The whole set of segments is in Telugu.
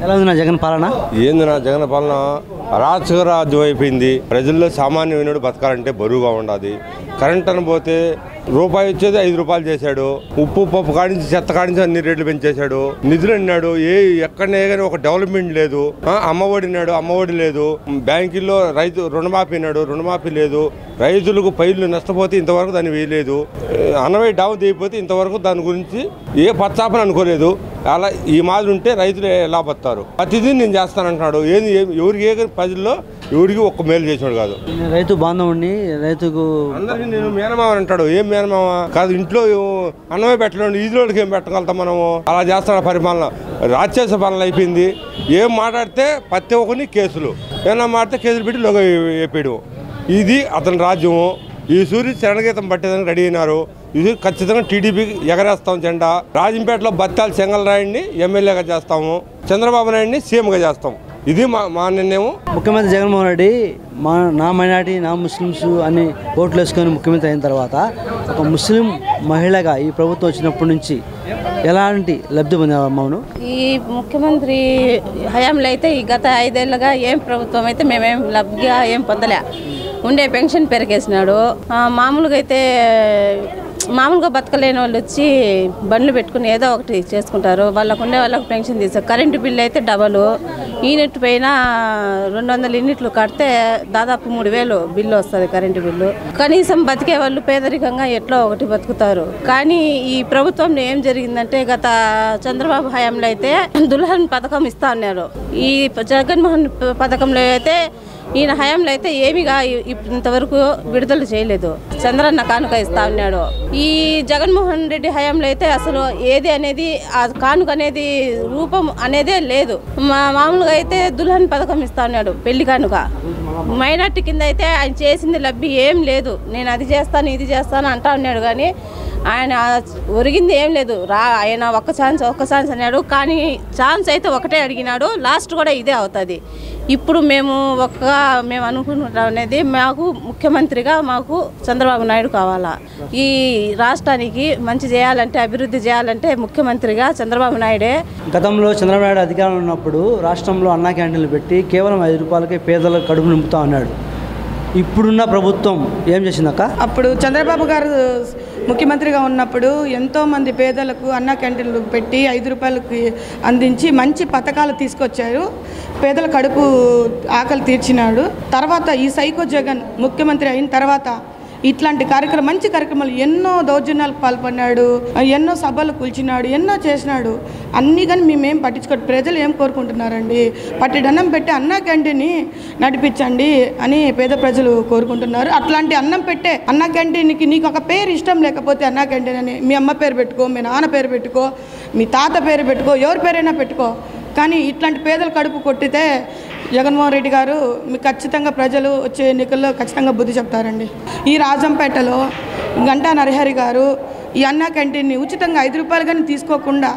ఎలా ఉంది నా జగన్ పాలన? ఏంది నా జగన్ పాలన? అరాచక రాజ్యం అయిపోయింది. ప్రజల్లో సామాన్యమైనడు బతకాలంటే బరువుగా ఉండాలి. కరెంట్ అనబోతే రూపాయి వచ్చేది 5 రూపాయలు చేశాడు. ఉప్పు పప్పు కాడించి చెత్త కాడించి అన్ని రేట్లు పెంచేశాడు. నిధులు అన్నాడు ఎక్కడనే కానీ ఒక డెవలప్మెంట్ లేదు. అమ్మఒడి అన్నాడు, అమ్మఒడి లేదు. బ్యాంకుల్లో రైతు రుణమాఫీ అన్నాడు, రుణమాఫీ లేదు. రైతులకు పైర్లు నష్టపోతే ఇంతవరకు దాన్ని వేయలేదు. అన్నవై డాము తీయపోతే ఇంతవరకు దాని గురించి ఏ పచ్చాపని అనుకోలేదు. అలా ఈ మాదిరి ఉంటే రైతులు ఎలా బతారు? ప్రతిదీ నేను చేస్తానంటున్నాడు. ఎవరికి ప్రజల్లో ఎవరికి ఒక్క మేలు చేసినాడు కాదు. రైతు బాంధవుడిని, రైతుకు అందరికీ నేను మేనమావ అంటాడు. ఏం మేనమావ కాదు, ఇంట్లో అన్నమే పెట్టలేండి, ఈదులోకి ఏం పెట్టగలుగుతాం మనము? అలా చేస్తాడు పరిపాలన. రాక్షస పాలన అయిపోయింది. ఏం మాట్లాడితే ప్రతి ఒక్కరిని కేసులు, ఏమన్నా మాట్లాడితే కేసులు పెట్టి లోగ వేపేయడం. ఇది అతని రాజ్యము. ఈ సూర్యు శరణగీతం పట్టేదానికి రెడీ అయినారు. ఇది ఖచ్చితంగా టీడీపీకి ఎగరేస్తాం జెండా. రాజంపేటలో బత్తాల చెంగలరాయుడిని ఎమ్మెల్యేగా చేస్తాము, చంద్రబాబు నాయుడిని సీఎంగా చేస్తాం. ఇది మా నిర్ణయం. ముఖ్యమంత్రి జగన్మోహన్ రెడ్డి నా మైనార్టీ, నా ముస్లిమ్స్ అని ఓట్లు వేసుకొని ముఖ్యమంత్రి అయిన తర్వాత ఒక ముస్లిం మహిళగా ఈ ప్రభుత్వం వచ్చినప్పటి నుంచి ఎలాంటి లబ్ధి పొందామవును? ఈ ముఖ్యమంత్రి హయాంలో అయితే ఈ గత 5 ఏళ్ళుగా ఏం ప్రభుత్వం అయితే మేమేం లబ్ధిగా ఏం పొందలే. ఉండే పెన్షన్ పెరిగేసినాడు. మామూలుగా బతకలేని వాళ్ళు వచ్చి బండ్లు పెట్టుకుని ఏదో ఒకటి చేసుకుంటారు. వాళ్ళకు పెన్షన్ తీస్తారు. కరెంటు బిల్లు అయితే డబలు. యూనిట్ పైన 200 యూనిట్లు కడితే దాదాపు 3000 బిల్లు వస్తుంది కరెంటు బిల్లు. కనీసం బతికే వాళ్ళు పేదరికంగా ఎట్లా ఒకటి బతుకుతారు. కానీ ఈ ప్రభుత్వంలో ఏం జరిగిందంటే గత చంద్రబాబు హయాంలో అయితే దుల్హన్ పథకం ఇస్తా ఉన్నారు. ఈ జగన్మోహన్ పథకంలో అయితే ఈయన హయాంలో అయితే ఏమిగా ఇంతవరకు విడుదల చేయలేదు. చంద్రన్న కానుక ఇస్తా ఉన్నాడు. ఈ జగన్మోహన్ రెడ్డి హయాంలో అయితే అసలు ఏది అనేది ఆ కానుక అనేది రూపం అనేదే లేదు. మామూలుగా అయితే దుల్హన్ పథకం ఇస్తా ఉన్నాడు, పెళ్లి కానుక. మైనార్టీ కింద అయితే ఆయన చేసింది లబ్ధి ఏం లేదు. నేను అది చేస్తాను ఇది చేస్తాను అంటా ఉన్నాడు, కానీ ఆయన ఒరిగింది ఏం లేదు. ఆయన ఒక్క ఛాన్స్ అన్నాడు, కానీ ఛాన్స్ అయితే ఒకటే అడిగినాడు. లాస్ట్ కూడా ఇదే అవుతుంది. ఇప్పుడు మేము అనుకుంటున్నాం అనేది మాకు ముఖ్యమంత్రిగా మాకు చంద్రబాబు నాయుడు కావాలా. ఈ రాష్ట్రానికి మంచి చేయాలంటే, అభివృద్ధి చేయాలంటే ముఖ్యమంత్రిగా చంద్రబాబు నాయుడే. గతంలో చంద్రబాబు నాయుడు అధికారంలో ఉన్నప్పుడు రాష్ట్రంలో అన్నా క్యాంటీన్లు పెట్టి కేవలం 5 రూపాయలకే పేదలకు కడుపు నింపుతా అన్నాడు. ఇప్పుడున్న ప్రభుత్వం ఏం చేసిందక్క? అప్పుడు చంద్రబాబు గారు ముఖ్యమంత్రిగా ఉన్నప్పుడు ఎంతోమంది పేదలకు అన్నా క్యాంటీన్లు పెట్టి 5 రూపాయలకి అందించి మంచి పథకాలు తీసుకొచ్చారు. పేదల కడుపు ఆకలి తీర్చినాడు. తర్వాత ఈ సైకో జగన్ ముఖ్యమంత్రి అయిన తర్వాత ఇట్లాంటి మంచి కార్యక్రమాలు ఎన్నో దౌర్జన్యాలకు పాల్పడినాడు, ఎన్నో సభలు కూల్చినాడు, ఎన్నో చేసినాడు. అన్నీ కానీ మేమేం పట్టించుకోడు. ప్రజలు ఏం కోరుకుంటున్నారండి? పట్టెడన్నం పెట్టి అన్నా క్యాంటీన్ని నడిపించండి అని పేద ప్రజలు కోరుకుంటున్నారు. అట్లాంటి అన్నం పెట్టే అన్నా క్యాంటీన్కి నీకు ఒక పేరు ఇష్టం లేకపోతే అన్నా క్యాంటీన్ అని మీ అమ్మ పేరు పెట్టుకో, మీ నాన్న పేరు పెట్టుకో, మీ తాత పేరు పెట్టుకో, ఎవరి పేరైనా పెట్టుకో. కానీ ఇట్లాంటి పేదల కడుపు కొట్టితే జగన్మోహన్ రెడ్డి గారు మీకు ఖచ్చితంగా ప్రజలు వచ్చే ఎన్నికల్లో ఖచ్చితంగా బుద్ధి చెప్తారండి. ఈ రాజంపేటలో గంటా నరహరి గారు ఈ అన్నా క్యాంటీన్ని ఉచితంగా 5 రూపాయలు కానీ తీసుకోకుండా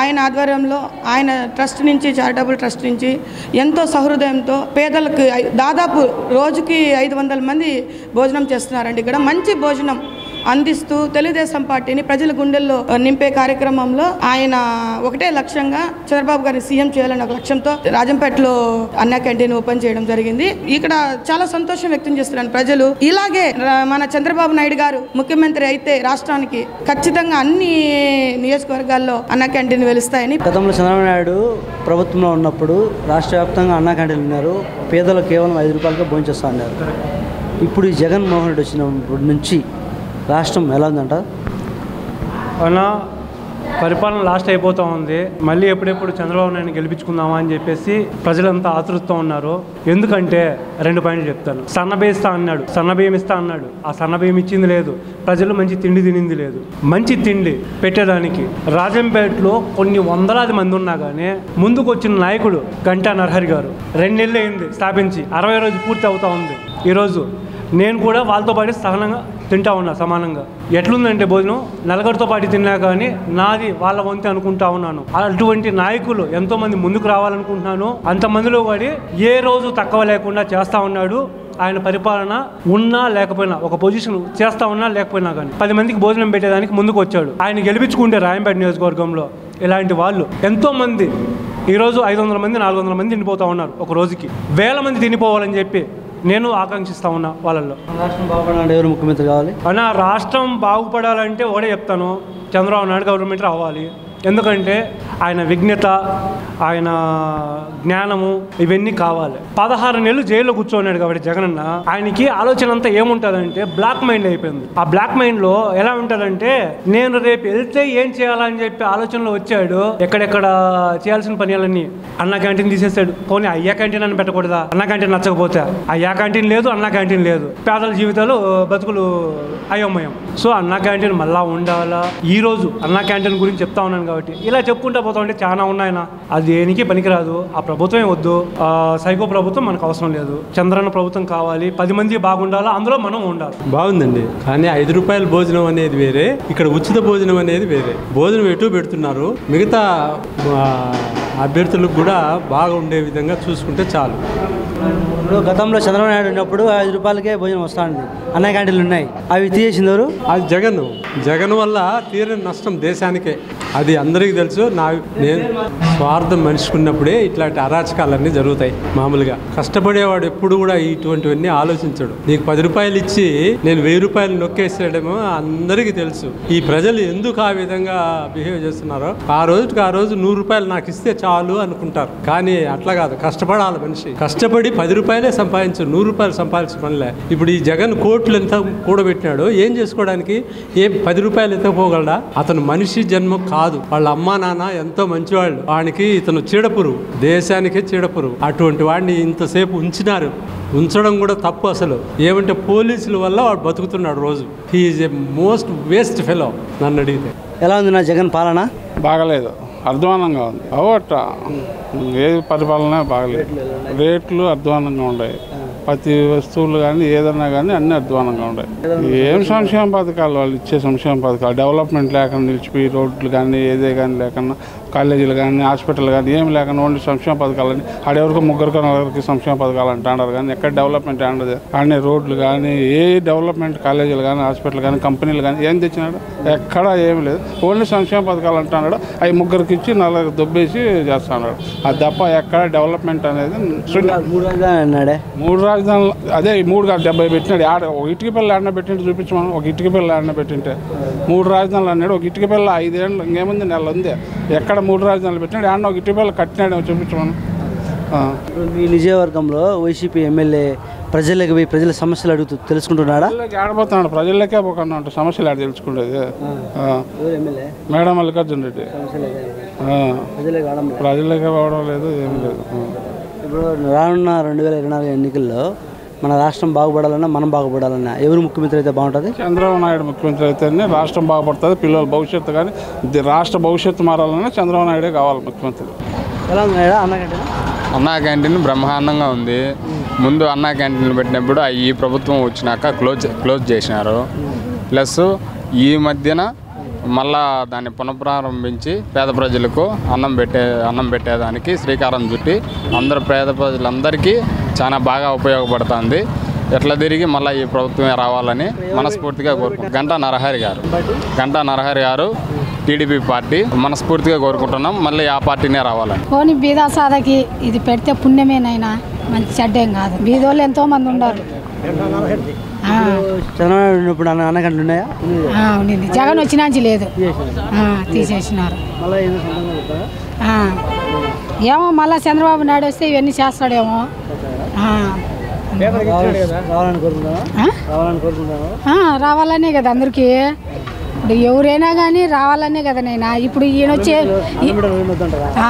ఆయన ఆధ్వర్యంలో ఆయన ట్రస్ట్ నుంచి, చారిటబుల్ ట్రస్ట్ నుంచి ఎంతో సహృదయంతో పేదలకు దాదాపు రోజుకి 500 మంది భోజనం చేస్తున్నారండి. ఇక్కడ మంచి భోజనం అందిస్తూ తెలుగుదేశం పార్టీని ప్రజల గుండెల్లో నింపే కార్యక్రమంలో ఆయన ఒకటే లక్ష్యంగా చంద్రబాబు గారిని సీఎం చేయాలన్న ఒక లక్ష్యంతో రాజంపేటలో అన్నా క్యాంటీన్ ఓపెన్ చేయడం జరిగింది. ఇక్కడ చాలా సంతోషం వ్యక్తం చేస్తున్నారు ప్రజలు. ఇలాగే మన చంద్రబాబు నాయుడు గారు ముఖ్యమంత్రి అయితే రాష్ట్రానికి ఖచ్చితంగా అన్ని నియోజకవర్గాల్లో అన్నా క్యాంటీన్ వెలుస్తాయని. గతంలో చంద్రబాబు నాయుడు ప్రభుత్వంలో ఉన్నప్పుడు రాష్ట్ర వ్యాప్తంగా అన్నా క్యాంటీన్లు ఉన్నారు. పేదలు కేవలం 5 రూపాయలకే భోంచేస్తా ఉన్నారు. ఇప్పుడు ఈ జగన్మోహన్ రెడ్డి వచ్చినప్పటి నుంచి రాష్ట్రం ఎలా ఉందంట? అలా పరిపాలన లాస్ట్ అయిపోతూ ఉంది. మళ్ళీ ఎప్పుడెప్పుడు చంద్రబాబు నాయుడు గెలిపించుకుందామా అని చెప్పేసి ప్రజలంతా ఆతృతతో ఉన్నారు. ఎందుకంటే 2 పాయింట్లు చెప్తాను. సన్నబియ్యం ఇస్తా అన్నాడు, సన్నబియ్యం ఇస్తా అన్నాడు. ఆ సన్నబియ్యం ఇచ్చింది లేదు. ప్రజలు మంచి తిండి తినింది లేదు. మంచి తిండి పెట్టేదానికి రాజంపేటలో కొన్ని వందలాది మంది ఉన్నా కానీ ముందుకు వచ్చిన నాయకుడు గంటా నరహరి గారు 2 నెలలు అయింది స్థాపించి, 60 రోజు పూర్తి అవుతూ ఉంది. ఈరోజు నేను కూడా వాళ్ళతో పాటు సహనంగా తింటా ఉన్నా సమానంగా. ఎట్లుందంటే భోజనం నలుగురితో పాటు తిన్నా కానీ నాది వాళ్ళ వంతు అనుకుంటా ఉన్నాను. అటువంటి నాయకులు ఎంతోమంది ముందుకు రావాలనుకుంటున్నాను. అంతమందిలో పడి ఏ రోజు తక్కువ లేకుండా చేస్తూ ఉన్నాడు. ఆయన పరిపాలన ఉన్నా లేకపోయినా, ఒక పొజిషన్ చేస్తూ ఉన్నా లేకపోయినా కానీ 10 మందికి భోజనం పెట్టేదానికి ముందుకు వచ్చాడు. ఆయన గెలిపించుకుంటే రాయంపేట నియోజకవర్గంలో ఇలాంటి వాళ్ళు ఎంతోమంది ఈరోజు 500 మంది 400 మంది తినిపోతూ ఉన్నారు ఒక రోజుకి. వేల మంది తినిపోవాలని చెప్పి నేను ఆకాంక్షిస్తూ ఉన్నా వాళ్ళల్లో. రాష్ట్రం బాగుపడాలంటే ఎవరు ముఖ్యమంత్రి కావాలి? అన్న రాష్ట్రం బాగుపడాలంటే ఒకటే చెప్తాను, చంద్రబాబు నాయుడు గవర్నమెంట్ రావాలి. ఎందుకంటే ఆయన విజ్ఞత, ఆయన జ్ఞానము ఇవన్నీ కావాలి. 16 నెలలు జైల్లో కూర్చోన్నాడు కాబట్టి జగనన్న, ఆయనకి ఆలోచన అంతా ఏముంటుందంటే బ్లాక్ మైండ్ అయిపోయింది. ఆ బ్లాక్ మైండ్లో ఎలా ఉంటుందంటే నేను రేపు వెళ్తే ఏం చేయాలని చెప్పి ఆలోచనలో వచ్చాడు. ఎక్కడెక్కడ చేయాల్సిన పనులన్నీ అన్నా క్యాంటీన్ తీసేస్తాడు. పోనీ అయ్యా క్యాంటీన్ అని పెట్టకూడదా? అన్నా క్యాంటీన్ నచ్చకపోతే అయ్యా క్యాంటీన్ లేదు, అన్నా క్యాంటీన్ లేదు, పేదల జీవితాలు బతుకులు అయోమయం. సో అన్నా క్యాంటీన్ మళ్ళా ఉండాలా. ఈరోజు అన్నా క్యాంటీన్ గురించి చెప్తా ఉన్నాను కాబట్టి ఇలా చెప్పుకుంటా పోతా ఉంటే చాలా ఉన్నాయన. అది దేనికి పనికిరాదు. ఆ ప్రభుత్వమే వద్దు, సైకో ప్రభుత్వం మనకు అవసరం లేదు. చంద్రన్న ప్రభుత్వం కావాలి. 10 మంది బాగుండాలా, అందులో మనం ఉండాలి. బాగుందండి, కానీ 5 రూపాయల భోజనం అనేది వేరే, ఇక్కడ ఉచిత భోజనం అనేది వేరే. భోజనం ఎటు పెడుతున్నారు, మిగతా అభ్యర్థులకు కూడా బాగా ఉండే విధంగా చూసుకుంటే చాలు. ఇప్పుడు గతంలో చంద్రబాబు నాయుడు ఉన్నప్పుడు 5 రూపాయలకే భోజనం వస్తుంది, అన్న క్యాంటీన్లు ఉన్నాయి, అవి తీసేసిందరు. అది జగన్ వల్ల తీరని నష్టం దేశానికే, అది అందరికీ తెలుసు. నేను స్వార్థం మనిషికున్నప్పుడే ఇట్లాంటి అరాచకాలన్నీ జరుగుతాయి. మామూలుగా కష్టపడేవాడు ఎప్పుడు కూడా ఇటువంటివన్నీ ఆలోచించడు. నీకు 10 రూపాయలు ఇచ్చి నేను 1000 రూపాయలు నొక్కేసేయడమో అందరికీ తెలుసు. ఈ ప్రజలు ఎందుకు ఆ విధంగా బిహేవ్ చేస్తున్నారో, ఆ రోజుకి ఆ రోజు 100 రూపాయలు నాకు ఇస్తే చాలు అనుకుంటారు. కానీ అట్లా కాదు, కష్టపడాలి మనిషి. కష్టపడి 10 రూపాయలే సంపాదించు, 100 రూపాయలు సంపాదించే పనిలే. ఇప్పుడు ఈ జగన్ కోట్లు ఎంత కూడబెట్టినాడు, ఏం చేసుకోవడానికి? 10 రూపాయలు ఎత్తకపోగలడా? అతను మనిషి జన్మ కాదు, వాళ్ళ అమ్మా నాన్న ఎంతో మంచివాళ్ళు. వానికి ఇతను చీడపురుగు, దేశానికే చీడపురుగు. అటువంటి వాడిని ఇంతసేపు ఉంచడం కూడా తప్పు. అసలు ఏమంటే పోలీసుల వల్ల వాడు బతుకుతున్నాడు రోజు. He's a most waste fellow నన్ను అడిగితే. ఎలా ఉంది నా జగన్ పాలన? బాగలేదు, అధ్వానంగా ఉంది. అవట ఏ పరిపాలన బాగలేదు. రేట్లు అధ్వానంగా ఉన్నాయి. ప్రతి వస్తువులు కానీ ఏదన్నా కానీ అన్నీ అధ్వానంగా ఉన్నాయి. ఏం సంక్షేమ పథకాలు, వాళ్ళు ఇచ్చే సంక్షేమ పథకాలు డెవలప్మెంట్ లేకుండా నిలిచిపోయి, రోడ్లు కానీ ఏదే కానీ లేకుండా, కాలేజీలు కానీ హాస్పిటల్ కానీ ఏమి లేకుండా ఓన్లీ సంక్షేమ పథకాలని ఆడెవరికి 3-4 సంక్షేమ పథకాలు అంటున్నారు. కానీ ఎక్కడ డెవలప్మెంట్ ఉండదు. కానీ రోడ్లు కానీ ఏ డెవలప్మెంట్, కాలేజీలు కానీ హాస్పిటల్ కానీ కంపెనీలు కానీ ఏం తెచ్చినాడు? ఎక్కడా ఏమి లేదు. ఓన్లీ సంక్షేమ పథకాలు అంటున్నాడు. అవి 3 ఇచ్చి 4 దొబ్బేసి చేస్తున్నాడు. అది తప్ప ఎక్కడ డెవలప్మెంట్ అనేది. 3 రాజధానులు అదే 3 పెట్టినాడు. ఒక ఇటుక పిల్ల ఆడిన పెట్టింటే చూపించమని, ఒక ఇటుక పిల్ల ఆడిన పెట్టింటే 3 రాజధానులు అన్నాడు. ఒక ఇటుక పిల్ల 5 ఏళ్ళు ఇంకేముంది, నెల ఉంది. ఎక్కడ 3 రాజధానులు పెట్టినాడు? ఆడిన ఒక ఇటుక పిల్ల కట్టినాడు చూపించమని. మీ నిజవర్గంలో వైసీపీ ఎమ్మెల్యే ప్రజలకు పోయి ప్రజల సమస్యలు అడుగుతూ తెలుసుకుంటున్నాడా? ఆడిపోతున్నాడు. ప్రజలకే పోకుండా సమస్యలు ఆడ తెలుసుకుండేది. మేడం మల్లికార్జున రెడ్డి ప్రజలకే పోవడం లేదు, ఏమి లేదు. ఇప్పుడు రానున్న 2024 ఎన్నికల్లో మన రాష్ట్రం బాగుపడాలన్నా, మనం బాగుపడాలన్నా ఎవరు ముఖ్యమంత్రి అయితే బాగుంటుంది? చంద్రబాబు నాయుడు ముఖ్యమంత్రి అయితేనే రాష్ట్రం బాగుపడుతుంది. పిల్లల భవిష్యత్తు కానీ రాష్ట్ర భవిష్యత్తు మారాలన్నా చంద్రబాబు నాయుడే కావాలి ముఖ్యమంత్రి. ఎలా ఉంది అన్నా క్యాంటీన్? అన్నా క్యాంటీన్ బ్రహ్మాండంగా ఉంది. ముందు అన్నా క్యాంటీన్లు పెట్టినప్పుడు ఈ ప్రభుత్వం వచ్చినాక క్లోజ్ చేసినారు. ప్లస్ ఈ మధ్యన మళ్ళా దాన్ని పునఃప్రారంభించి పేద ప్రజలకు అన్నం పెట్టేదానికి శ్రీకారం చుట్టి పేద ప్రజలందరికీ చాలా బాగా ఉపయోగపడుతుంది. ఎట్లా తిరిగి మళ్ళీ ఈ ప్రభుత్వమే రావాలని మనస్ఫూర్తిగా కోరుకుంటున్నాం. గంటా నరహరి గారు టీడీపీ పార్టీ మనస్ఫూర్తిగా కోరుకుంటున్నాం. మళ్ళీ ఆ పార్టీనే రావాలని. పోనీ బీదా సాదకి ఇది పెడితే పుణ్యమేనైనా, మంచి చెడ్డేం కాదు. బీదోళ్ళు ఎంతో మంది ఉన్నారు. చంద్రబాబు ఉన్నప్పుడు అన్న క్యాంటీన్లు ఉన్నాయా? ఉండింది. జగన్ వచ్చినాంచి లేదు, తీసేసినారు. ఏమో మళ్ళీ చంద్రబాబు నాయుడు వస్తే ఇవన్నీ చేస్తాడేమో. రావాలనే కదా అందరికీ. ఇప్పుడు ఎవరైనా కానీ రావాలనే కదా నైనా. ఇప్పుడు ఈయన వచ్చే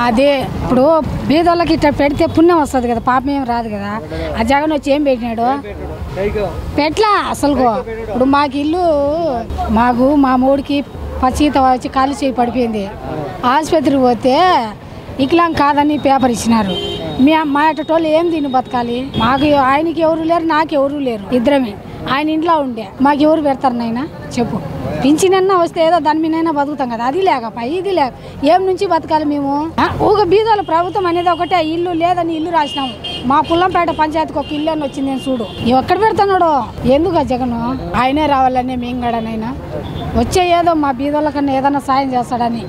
అదే ఇప్పుడు బీదోళ్ళకి ఇట్లా పెడితే పుణ్యం వస్తుంది కదా, పాపం ఏం రాదు కదా. ఆ జగన్ వచ్చి ఏం పెట్టినాడు? పెట్లా అసలు. ఇప్పుడు మాకు ఇల్లు, మా మూడికి పచ్చిత వచ్చి కాలు చేయి పడిపోయింది. ఆసుపత్రికి పోతే వికలాంగ్ కాదని పేపర్ ఇచ్చినారు. మా అట్టోళ్ళు ఏం తిని బతకాలి? మాకు ఆయనకి ఎవరు లేరు, నాకు ఎవరు లేరు, ఇద్దరమే. ఆయన ఇంట్లో ఉండే మాకు ఎవరు పెడతారు నాయన చెప్పు? పింఛనన్నా వస్తే ఏదో దాని మీదైనా బతుకుతాం కదా. అది లేకపా ఇది లేక ఏం నుంచి బతకాలి మేము? ఒక బీదోళ్ళ ప్రభుత్వం అనేది ఒకటే. ఇల్లు లేదని ఇల్లు రాసినాము. మా పుల్లంపేట పంచాయతీకి ఒక ఇల్లు అని వచ్చింది. నేను చూడు ఎక్కడ పెడుతున్నాడు? ఎందుకు జగన్? ఆయనే రావాలనే మేము గడనైనా వచ్చే ఏదో మా బీదోళ్ళ కన్నా ఏదైనా సాయం చేస్తాడని.